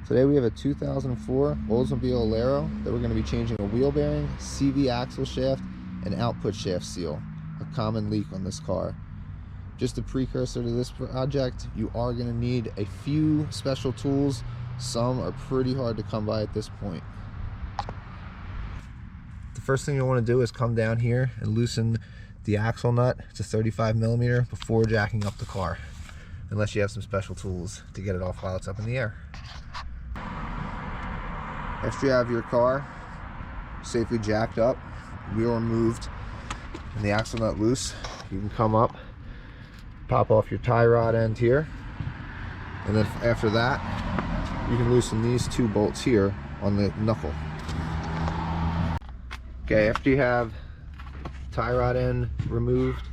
Today we have a 2004 Oldsmobile Alero that we're going to be changing a wheel bearing, CV axle shaft, and output shaft seal, a common leak on this car. Just a precursor to this project, you are going to need a few special tools. Some are pretty hard to come by at this point. The first thing you'll want to do is come down here and loosen the axle nut. It's a 35mm before jacking up the car, unless you have some special tools to get it off while it's up in the air. After you have your car safely jacked up, wheel removed, and the axle nut loose, you can come up, pop off your tie rod end here, and then after that, you can loosen these two bolts here on the knuckle. Okay, after you have tie rod end removed,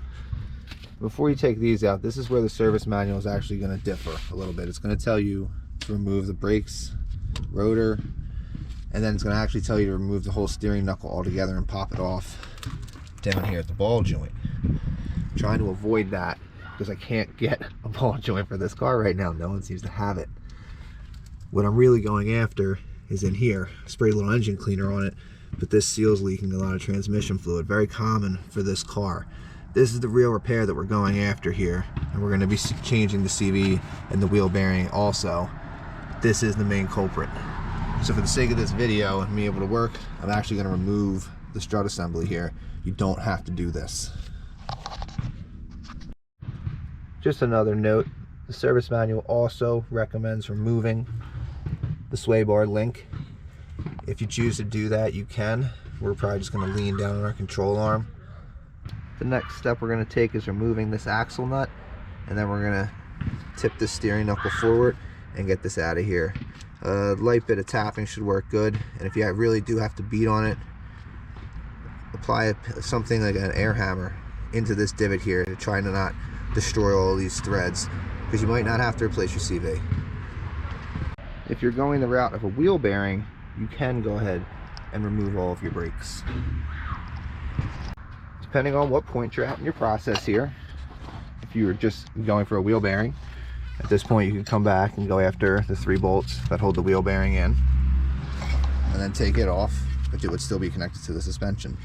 before you take these out, this is where the service manual is actually going to differ a little bit. It's going to tell you to remove the brakes, rotor, and then it's going to actually tell you to remove the whole steering knuckle altogether and pop it off down here at the ball joint. I'm trying to avoid that because I can't get a ball joint for this car right now. No one seems to have it. What I'm really going after is in here. I sprayed a little engine cleaner on it, but this seal's leaking a lot of transmission fluid. Very common for this car. This is the real repair that we're going after here, and we're going to be changing the CV and the wheel bearing also. This is the main culprit. So for the sake of this video and me able to work, I'm actually going to remove the strut assembly here. You don't have to do this. Just another note, the service manual also recommends removing the sway bar link. If you choose to do that, you can. We're probably just going to lean down on our control arm. The next step we're going to take is removing this axle nut, and then we're going to tip the steering knuckle forward and get this out of here. A light bit of tapping should work good, and if you really do have to beat on it, apply something like an air hammer into this divot here to try to not destroy all these threads, because you might not have to replace your CV. If you're going the route of a wheel bearing, you can go ahead and remove all of your brakes. Depending on what point you're at in your process here, if you were just going for a wheel bearing, at this point you can come back and go after the 3 bolts that hold the wheel bearing in, and then take it off, but it would still be connected to the suspension.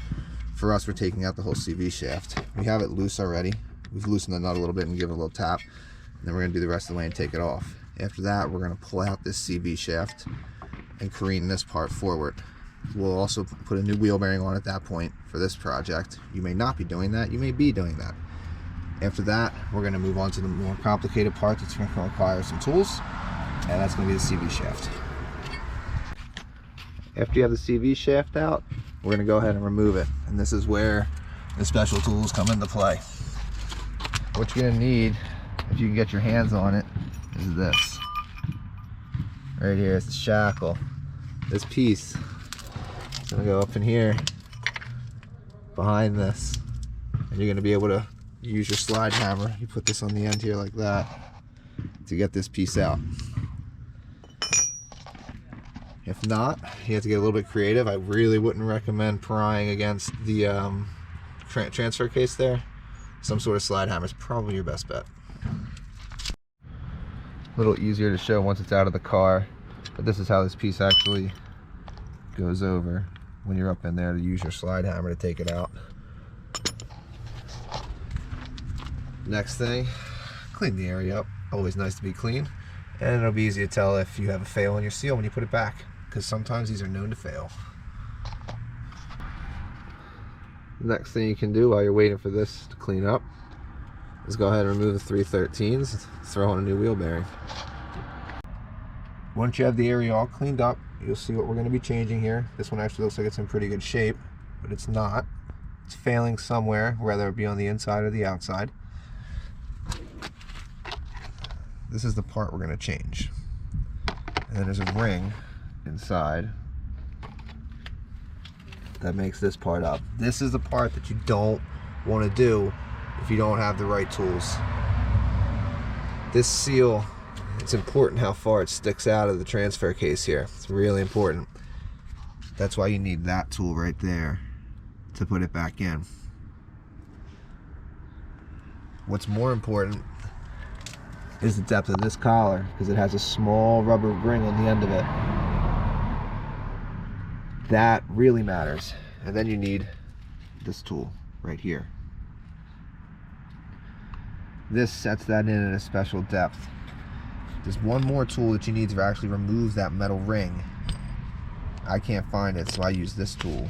For us, we're taking out the whole CV shaft. We have it loose already. We've loosened the nut a little bit and give it a little tap, and then we're going to do the rest of the way and take it off. After that, we're going to pull out this CV shaft and careen this part forward. We'll also put a new wheel bearing on at that point for this project. You may not be doing that, you may be doing that. After that, we're going to move on to the more complicated part that's going to require some tools, and that's going to be the CV shaft. After you have the CV shaft out, we're going to go ahead and remove it, and this is where the special tools come into play. What you're going to need, if you can get your hands on it, is this. Right here is the shackle. This piece is going to go up in here behind this, and you're going to be able to use your slide hammer. You put this on the end here like that to get this piece out. If not, you have to get a little bit creative. I really wouldn't recommend prying against the transfer case there. Some sort of slide hammer is probably your best bet. A little easier to show once it's out of the car, but this is how this piece actually goes over when you're up in there, to use your slide hammer to take it out. Next thing, clean the area up. Always nice to be clean, and it'll be easy to tell if you have a fail in your seal when you put it back, because sometimes these are known to fail. Next thing you can do while you're waiting for this to clean up is go ahead and remove the 313s, throw on a new wheel bearing. Once you have the area all cleaned up, you'll see what we're going to be changing here. This one actually looks like it's in pretty good shape, but it's not. It's failing somewhere, whether it be on the inside or the outside. This is the part we're going to change. And then there's a ring inside that makes this part up. This is the part that you don't want to do if you don't have the right tools. This seal, it's important how far it sticks out of the transfer case here. It's really important. That's why you need that tool right there to put it back in. What's more important is the depth of this collar, because it has a small rubber ring on the end of it. That really matters. And then you need this tool right here. This sets that in at a special depth. There's one more tool that you need to actually remove that metal ring. I can't find it, so I use this tool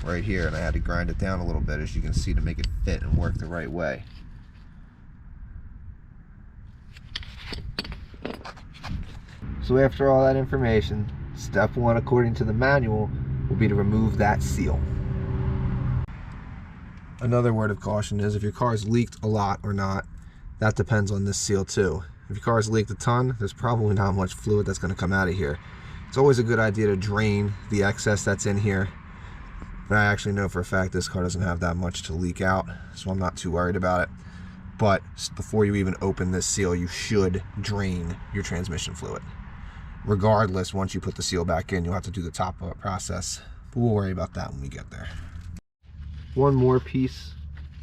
right here, and I had to grind it down a little bit, as you can see, to make it fit and work the right way. So after all that information, step one, according to the manual, will be to remove that seal. Another word of caution is if your car's leaked a lot or not, that depends on this seal too. If your car's leaked a ton, there's probably not much fluid that's going to come out of here. It's always a good idea to drain the excess that's in here. But I actually know for a fact this car doesn't have that much to leak out, so I'm not too worried about it. But before you even open this seal, you should drain your transmission fluid. Regardless, once you put the seal back in, you'll have to do the top up process. But we'll worry about that when we get there. One more piece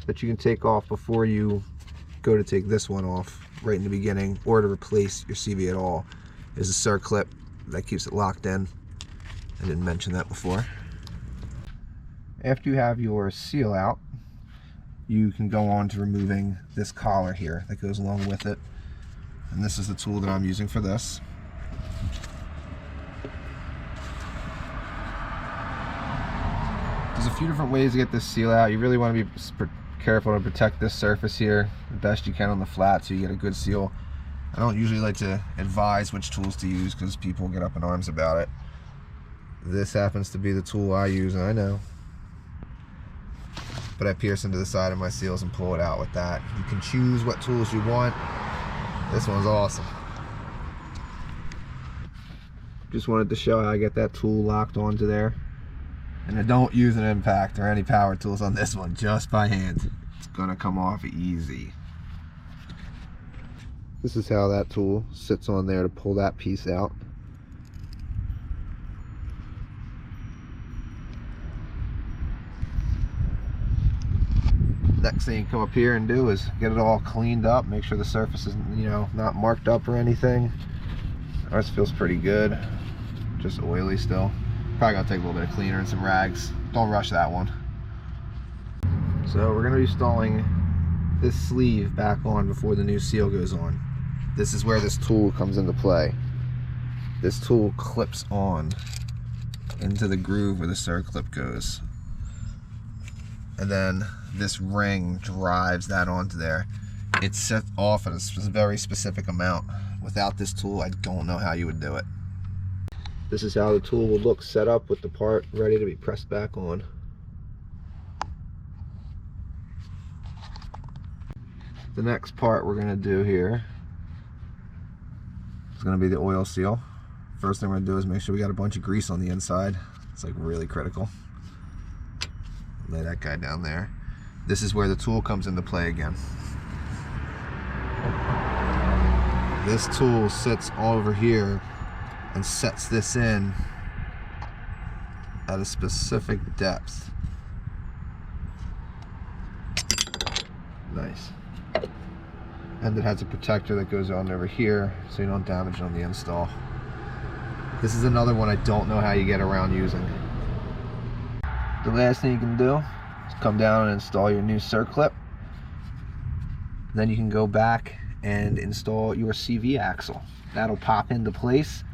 that you can take off before you go to take this one off right in the beginning, or to replace your CV at all, is a circlip that keeps it locked in. I didn't mention that before. After you have your seal out, you can go on to removing this collar here that goes along with it. And this is the tool that I'm using for this. There's a few different ways to get this seal out. You really want to be careful to protect this surface here the best you can on the flat so you get a good seal. I don't usually like to advise which tools to use because people get up in arms about it. This happens to be the tool I use, and I know. But I pierce into the side of my seals and pull it out with that. You can choose what tools you want. This one's awesome. Just wanted to show how I get that tool locked onto there. And I don't use an impact or any power tools on this one, just by hand. It's gonna come off easy. This is how that tool sits on there to pull that piece out. Next thing you come up here and do is get it all cleaned up, make sure the surface is, not marked up or anything. Ours feels pretty good, just oily still. Probably gonna take a little bit of cleaner and some rags. Don't rush that one. So we're gonna be installing this sleeve back on before the new seal goes on. This is where this tool comes into play. This tool clips on into the groove where the circlip goes. And then this ring drives that onto there. It's set off at a very specific amount. Without this tool, I don't know how you would do it. This is how the tool will look set up with the part ready to be pressed back on. The next part we're going to do here is going to be the oil seal. First thing we're going to do is make sure we got a bunch of grease on the inside. It's like really critical. Lay that guy down there. This is where the tool comes into play again. This tool sits over here and sets this in at a specific depth. Nice. And it has a protector that goes on over here so you don't damage it on the install. This is another one I don't know how you get around using. The last thing you can do is come down and install your new circlip. Then you can go back and install your CV axle. That'll pop into place,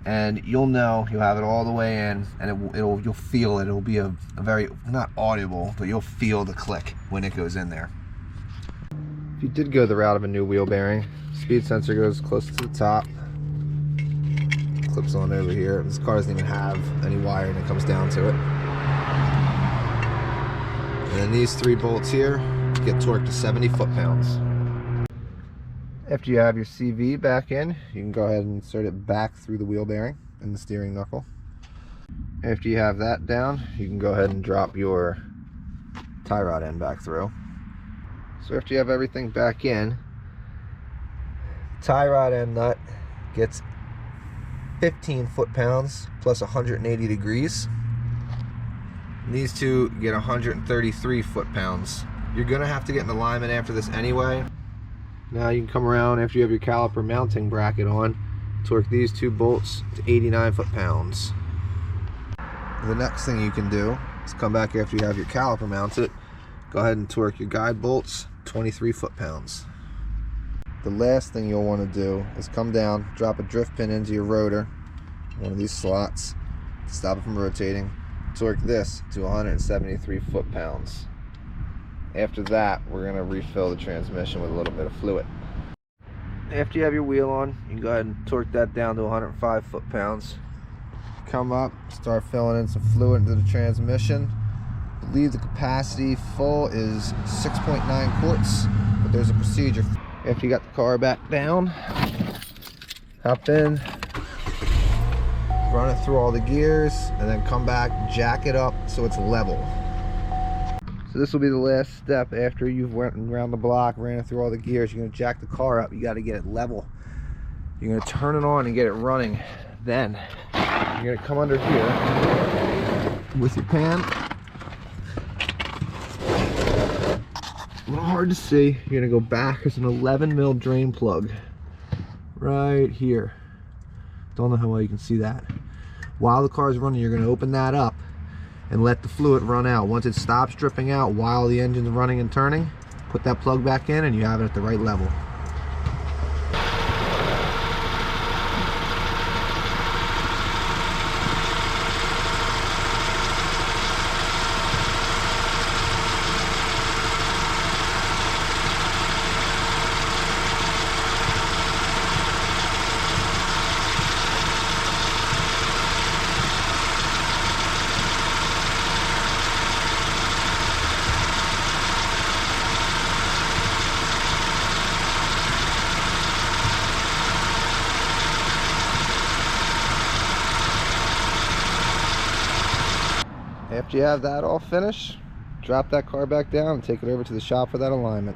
and you'll have it all the way in, and you'll feel it. It'll be a very, not audible, but you'll feel the click when it goes in there. If you did go the route of a new wheel bearing, speed sensor goes close to the top, clips on over here. This car doesn't even have any wiring that comes down to it. And then these 3 bolts here get torqued to 70 foot-pounds. After you have your CV back in, you can go ahead and insert it back through the wheel bearing and the steering knuckle. After you have that down, you can go ahead and drop your tie rod end back through. So after you have everything back in, tie rod end nut gets 15 foot-pounds plus 180 degrees. And these two get 133 foot-pounds. You're gonna have to get in alignment after this anyway. Now you can come around after you have your caliper mounting bracket on, torque these 2 bolts to 89 foot-pounds. The next thing you can do is come back after you have your caliper mounted, go ahead and torque your guide bolts 23 foot-pounds. The last thing you'll want to do is come down, drop a drift pin into your rotor, one of these slots, to stop it from rotating, torque this to 173 foot-pounds. After that, we're going to refill the transmission with a little bit of fluid. After you have your wheel on, you can go ahead and torque that down to 105 foot-pounds. Come up, start filling in some fluid into the transmission. I believe the capacity full is 6.9 quarts, but there's a procedure. After you got the car back down, hop in, run it through all the gears, and then come back, jack it up so it's level. So this will be the last step after you've went around the block, ran it through all the gears. You're going to jack the car up. You got to get it level. You're going to turn it on and get it running. Then you're going to come under here with your pan. A little hard to see. You're going to go back. There's an 11 mil drain plug right here. Don't know how well you can see that. While the car is running, you're going to open that up and let the fluid run out. Once it stops dripping out while the engine's running and turning, put that plug back in and you have it at the right level. After you have that all finished, drop that car back down and take it over to the shop for that alignment.